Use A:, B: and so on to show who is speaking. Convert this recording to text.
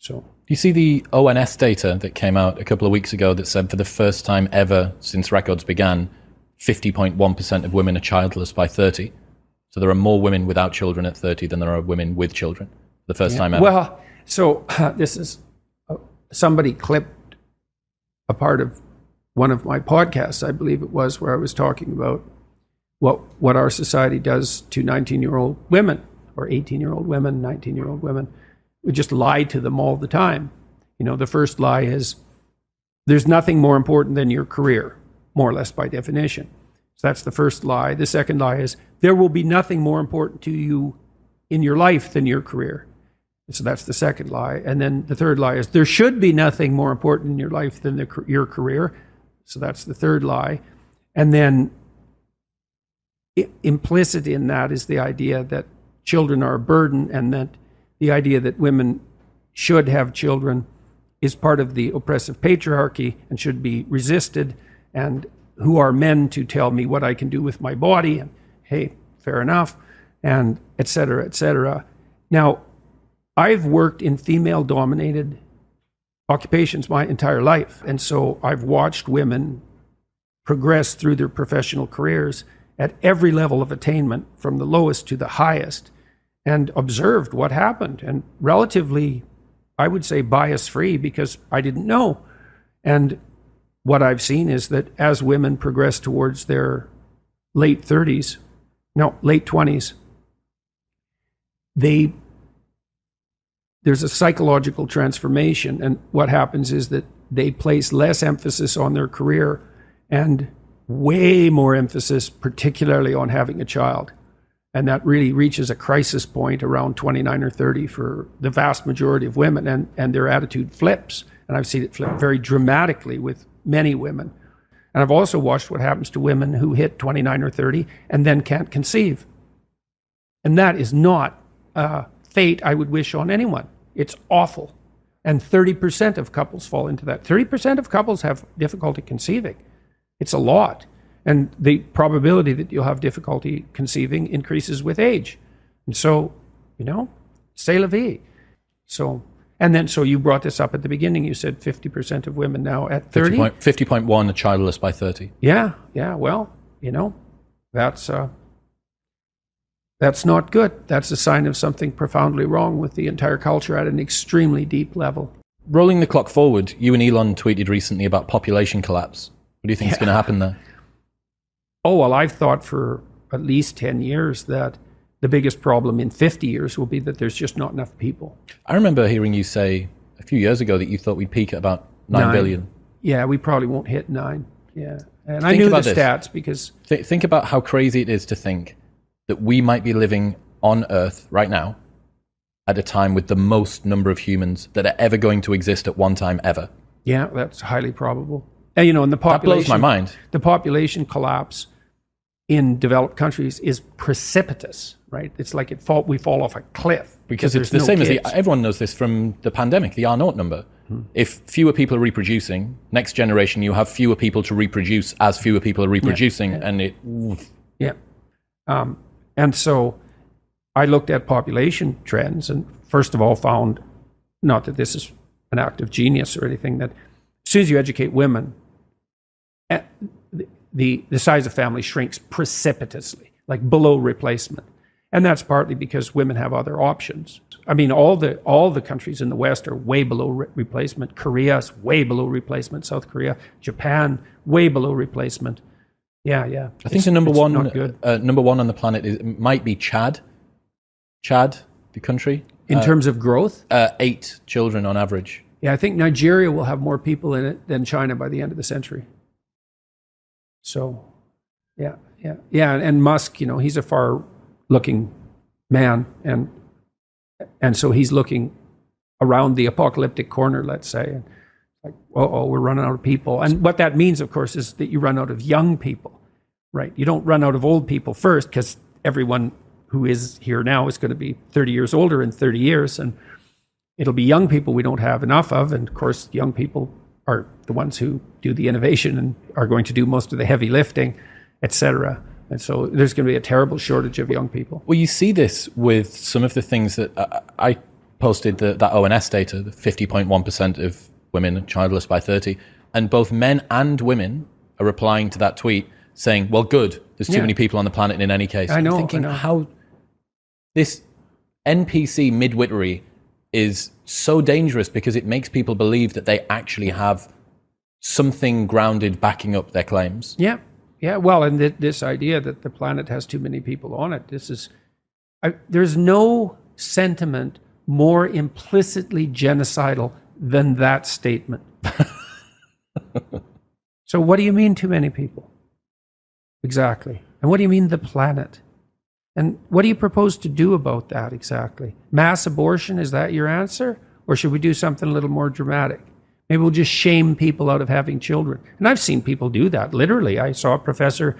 A: So,
B: do you see the ONS data that came out a couple of weeks ago that said for the first time ever since records began, 50.1% of women are childless by 30? So there are more women without children at 30 than there are women with children. The first time ever.
A: Well, so this is somebody clipped a part of one of my podcasts, I believe it was, where I was talking about what our society does to 19-year-old women or 18-year-old women, 19-year-old women. We just lie to them all the time. You know, the first lie is there's nothing more important than your career, more or less by definition. So that's the first lie. The second lie is there will be nothing more important to you in your life than your career. So that's the second lie. And then the third lie is there should be nothing more important in your life than your career. So that's the third lie. And then implicit in that is the idea that children are a burden, and that the idea that women should have children is part of the oppressive patriarchy and should be resisted. And who are men to tell me what I can do with my body? And hey, fair enough, and et cetera, et cetera. Now, I've worked in female-dominated occupations my entire life, and so I've watched women progress through their professional careers at every level of attainment, from the lowest to the highest, and observed what happened, and relatively, I would say, bias-free, because I didn't know. And what I've seen is that as women progress towards their late 20s, there's a psychological transformation, and what happens is that they place less emphasis on their career and way more emphasis, particularly on having a child. And that really reaches a crisis point around 29 or 30 for the vast majority of women, and their attitude flips. And I've seen it flip very dramatically with many women. And I've also watched what happens to women who hit 29 or 30 and then can't conceive. And that is not fate I would wish on anyone. It's awful. And 30% of couples fall into that. 30% of couples have difficulty conceiving. It's a lot. And the probability that you'll have difficulty conceiving increases with age. And so, c'est la vie. So you brought this up at the beginning. You said 50% of women now at 30.
B: 50.1 are childless by 30.
A: Yeah. Well, that's not good. That's a sign of something profoundly wrong with the entire culture at an extremely deep level.
B: Rolling the clock forward, you and Elon tweeted recently about population collapse. What do you think is going to happen there?
A: Oh, well, I've thought for at least 10 years that the biggest problem in 50 years will be that there's just not enough people.
B: I remember hearing you say a few years ago that you thought we'd peak at about 9 billion.
A: Yeah, we probably won't hit 9. Yeah. And I knew the stats because...
B: Think about how crazy it is to think that we might be living on Earth right now at a time with the most number of humans that are ever going to exist at one time ever.
A: Yeah, that's highly probable. And, and the population...
B: That blows my mind.
A: The population collapse in developed countries is precipitous, right? It's like we fall off a cliff.
B: Because it's the same as everyone knows this from the pandemic, the R0 number. If fewer people are reproducing, next generation you have fewer people to reproduce as fewer people are reproducing, and it...
A: Yeah. And so I looked at population trends and first of all found, not that this is an act of genius or anything, that as soon as you educate women, the size of family shrinks precipitously, like below replacement. And that's partly because women have other options. I mean, all the countries in the West are way below replacement. Korea's way below replacement. South Korea, Japan, way below replacement. Yeah.
B: I think the number one on the planet might be Chad. Chad, the country.
A: In terms of growth?
B: 8 children on average.
A: Yeah, I think Nigeria will have more people in it than China by the end of the century. So, yeah. And Musk, he's a far-looking man, and so he's looking around the apocalyptic corner, let's say, and like, we're running out of people. And what that means, of course, is that you run out of young people, right? You don't run out of old people first, because everyone who is here now is going to be 30 years older in 30 years, and it'll be young people we don't have enough of. And of course, young people are the ones who do the innovation and are going to do most of the heavy lifting, et cetera. And so there's going to be a terrible shortage of young people.
B: Well, you see this with some of the things that I posted that ONS data, the 50.1% of women childless by 30, and both men and women are replying to that tweet saying, well, good, there's too many people on the planet in any case.
A: I know.
B: I'm thinking how this NPC midwittery is so dangerous because it makes people believe that they actually have something grounded backing up their claims.
A: Yeah. Yeah. Well, and this idea that the planet has too many people on it, there's no sentiment more implicitly genocidal than that statement. So what do you mean too many people? Exactly. And what do you mean the planet? And what do you propose to do about that exactly? Mass abortion, is that your answer? Or should we do something a little more dramatic? Maybe we'll just shame people out of having children. And I've seen people do that, literally. I saw a professor